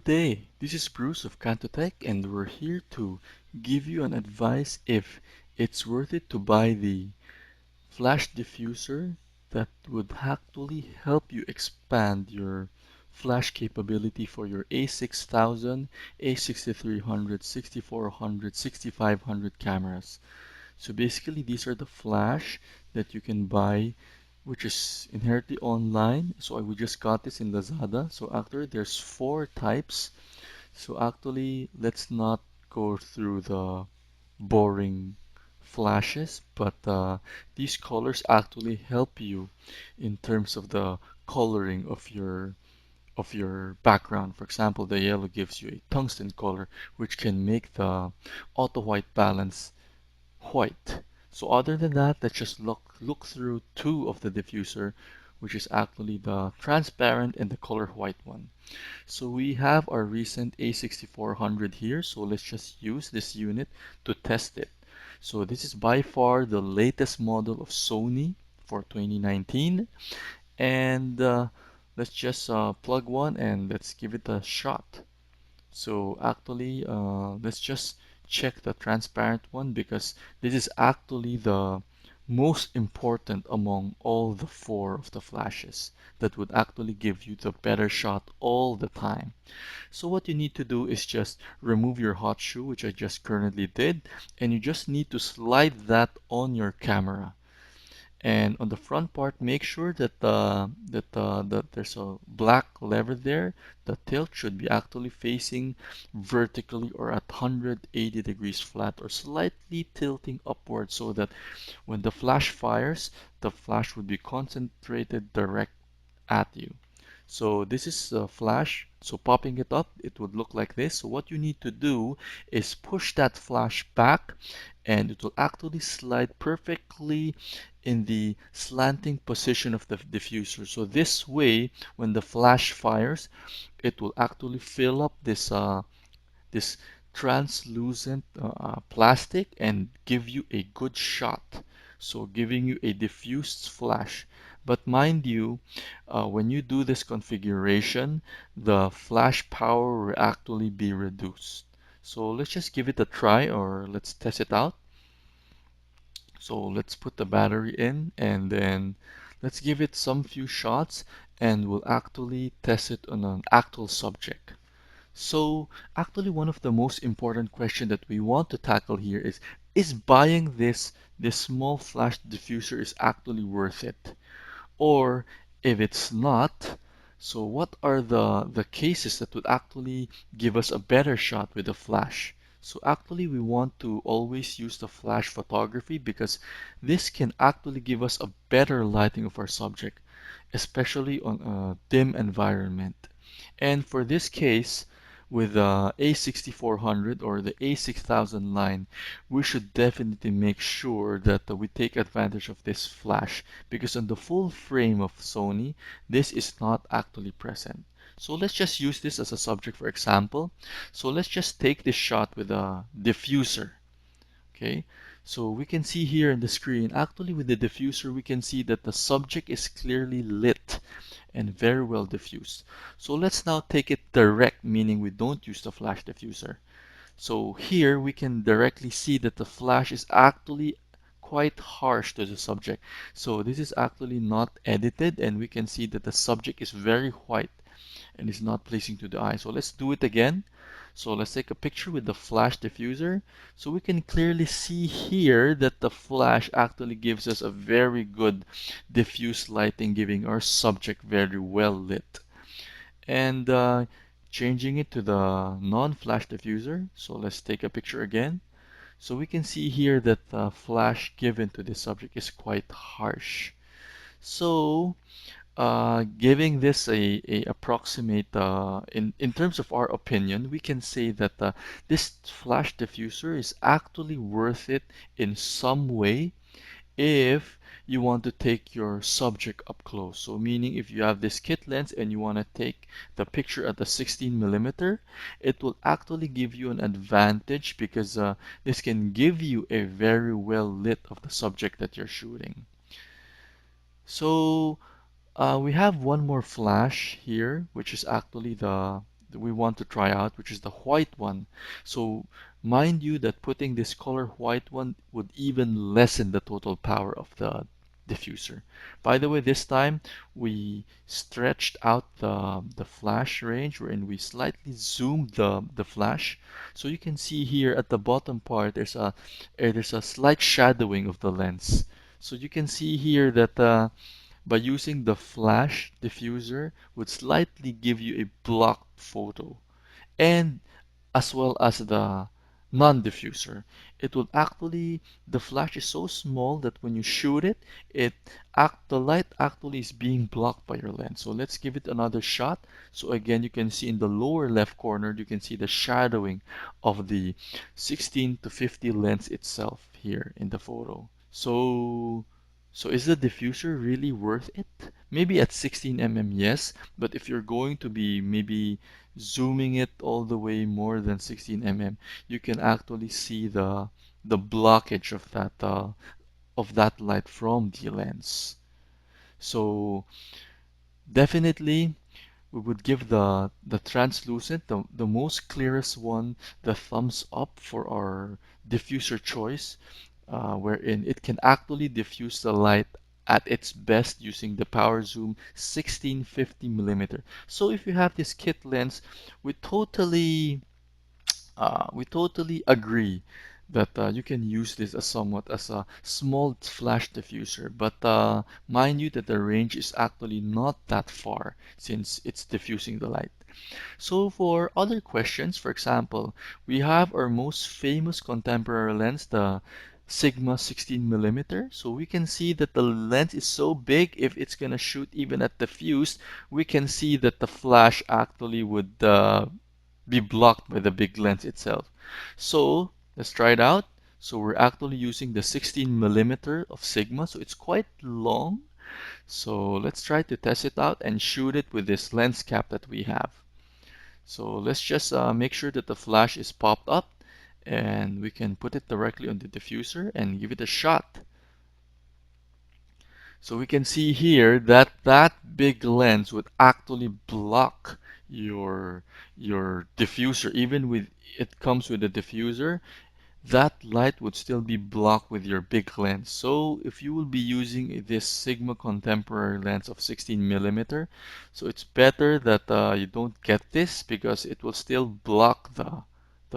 day, this is Bruce of Cantotech, and we're here to give you an advice if it's worth it to buy the flash diffuser that would actually help you expand your flash capability for your A6000, A6300, 6400, 6500 cameras. So basically, these are the flash that you can buy, which is inherently online. So we just got this in Lazada. So actually, there's four types. So actually, let's not go through the boring flashes, but these colors actually help you in terms of the coloring of your background. For example, the yellow gives you a tungsten color, which can make the auto white balance white. So other than that, let's just look through two of the diffuser, which is actually the transparent and the color white one. So we have our recent A6400 here, so let's just use this unit to test it. So this is by far the latest model of Sony for 2019, and let's just plug one and let's give it a shot. So actually, let's just check the transparent one because this is actually the most important among all the four of the flashes that would actually give you the better shot all the time. So what you need to do is just remove your hot shoe, which I just currently did, and you just need to slide that on your camera. And on the front part, make sure that that there's a black lever there. The tilt should be actually facing vertically or at 180 degrees flat or slightly tilting upward so that when the flash fires, the flash would be concentrated direct at you. So this is a flash. So popping it up, it would look like this. So what you need to do is push that flash back and it will actually slide perfectly in the slanting position of the diffuser. So this way, when the flash fires, it will actually fill up this translucent plastic and give you a good shot. So giving you a diffused flash. But mind you, when you do this configuration, the flash power will actually be reduced. So let's just give it a try or let's test it out. So let's put the battery in and then let's give it some few shots and we'll actually test it on an actual subject. So actually one of the most important question that we want to tackle here is buying this small flash diffuser is actually worth it? Or if it's not, so what are the cases that would actually give us a better shot with the flash? So actually we want to always use the flash photography because this can actually give us a better lighting of our subject, especially on a dim environment. And for this case, with the A6400 or the A6000 line, we should definitely make sure that we take advantage of this flash because on the full frame of Sony, this is not actually present. So let's just use this as a subject for example. So let's just take this shot with a diffuser. Okay, so we can see here in the screen, actually with the diffuser, we can see that the subject is clearly lit and very well diffused. So let's now take it direct, meaning we don't use the flash diffuser. So here we can directly see that the flash is actually quite harsh to the subject. So this is actually not edited and we can see that the subject is very white and is not pleasing to the eye. So let's do it again. So let's take a picture with the flash diffuser. So we can clearly see here that the flash actually gives us a very good diffuse lighting, giving our subject very well lit. And changing it to the non-flash diffuser. So let's take a picture again. So we can see here that the flash given to this subject is quite harsh. So giving this a approximate in terms of our opinion, we can say that this flash diffuser is actually worth it in some way if you want to take your subject up close. So meaning if you have this kit lens and you want to take the picture at the 16 millimeter, it will actually give you an advantage because this can give you a very well lit of the subject that you're shooting. So we have one more flash here, which is actually we want to try out, which is the white one. So mind you that putting this color white one would even lessen the total power of the diffuser. By the way, this time we stretched out the flash range wherein we slightly zoomed the flash. So you can see here at the bottom part there's a slight shadowing of the lens. So you can see here that by using the flash diffuser would slightly give you a blocked photo, and as well as the non-diffuser. It will actually, the flash is so small that when you shoot it, the light actually is being blocked by your lens. So let's give it another shot. So again, you can see in the lower left corner, you can see the shadowing of the 16 to 50 lens itself here in the photo. So is the diffuser really worth it? Maybe at 16 mm, yes, but if you're going to be maybe zooming it all the way more than 16 mm, you can actually see the blockage of that light from the lens. So definitely we would give the translucent, the most clearest one, the thumbs up for our diffuser choice, wherein it can actually diffuse the light at its best using the power zoom 1650 mm. So if you have this kit lens, we totally we totally agree that you can use this as somewhat as a small flash diffuser, but mind you that the range is actually not that far since it's diffusing the light. So for other questions, for example, we have our most famous contemporary lens, the Sigma 16 mm. So we can see that the lens is so big, if it's gonna shoot even at diffuse, we can see that the flash actually would be blocked by the big lens itself. So let's try it out. So we're actually using the 16 mm of Sigma, so it's quite long. So let's try to test it out and shoot it with this lens cap that we have. So let's just make sure that the flash is popped up, and we can put it directly on the diffuser and give it a shot. So we can see here that that big lens would actually block your diffuser. Even with it comes with a diffuser, that light would still be blocked with your big lens. So if you will be using this Sigma contemporary lens of 16 mm, so it's better that you don't get this because it will still block the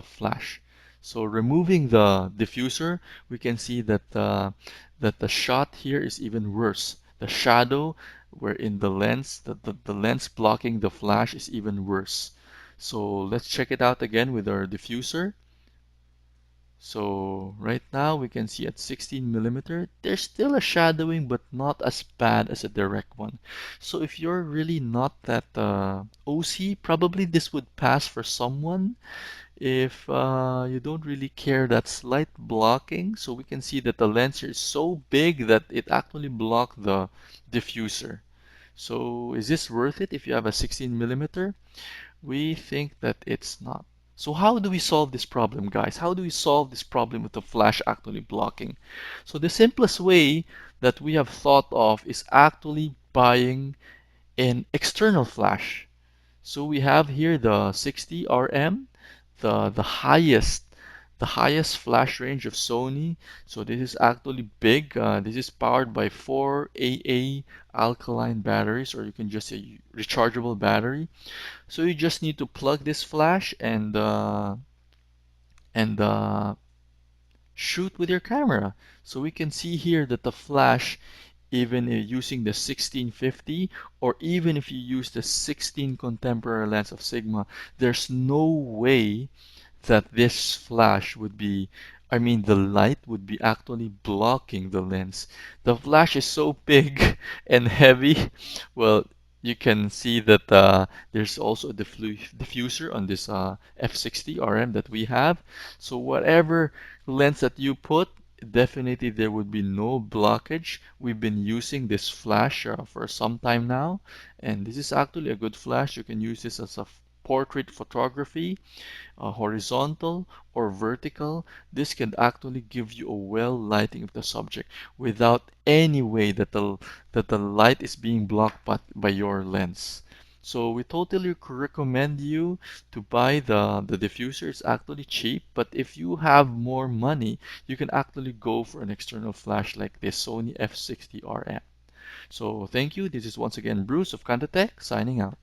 flash. So removing the diffuser, we can see that the shot here is even worse. The shadow wherein the lens, the lens blocking the flash is even worse. So let's check it out again with our diffuser. So right now we can see at 16 mm, there's still a shadowing, but not as bad as a direct one. So if you're really not that OC, probably this would pass for someone. If you don't really care that slight blocking, so we can see that the lens here is so big that it actually blocked the diffuser. So is this worth it if you have a 16 mm? We think that it's not. So how do we solve this problem, guys? How do we solve this problem with the flash actually blocking? So the simplest way that we have thought of is actually buying an external flash. So we have here the 60RM, the highest flash range of Sony. So this is actually big. This is powered by 4 AA alkaline batteries, or you can just say rechargeable battery. So you just need to plug this flash and shoot with your camera. So we can see here that the flash, even using the 1650, or even if you use the 16 contemporary lens of Sigma, there's no way that this flash would be, I mean, the light would be actually blocking the lens. The flash is so big and heavy. Well, you can see that there's also a diffuser on this F60RM that we have. So whatever lens that you put, definitely there would be no blockage. We've been using this flash for some time now, and this is actually a good flash. You can use this as a portrait photography, horizontal or vertical. This can actually give you a well lighting of the subject without any way that the light is being blocked by your lens. So we totally recommend you to buy the diffuser. It's actually cheap, but if you have more money, you can actually go for an external flash like this Sony F60RM. So thank you. This is once again Bruce of Cantatech signing out.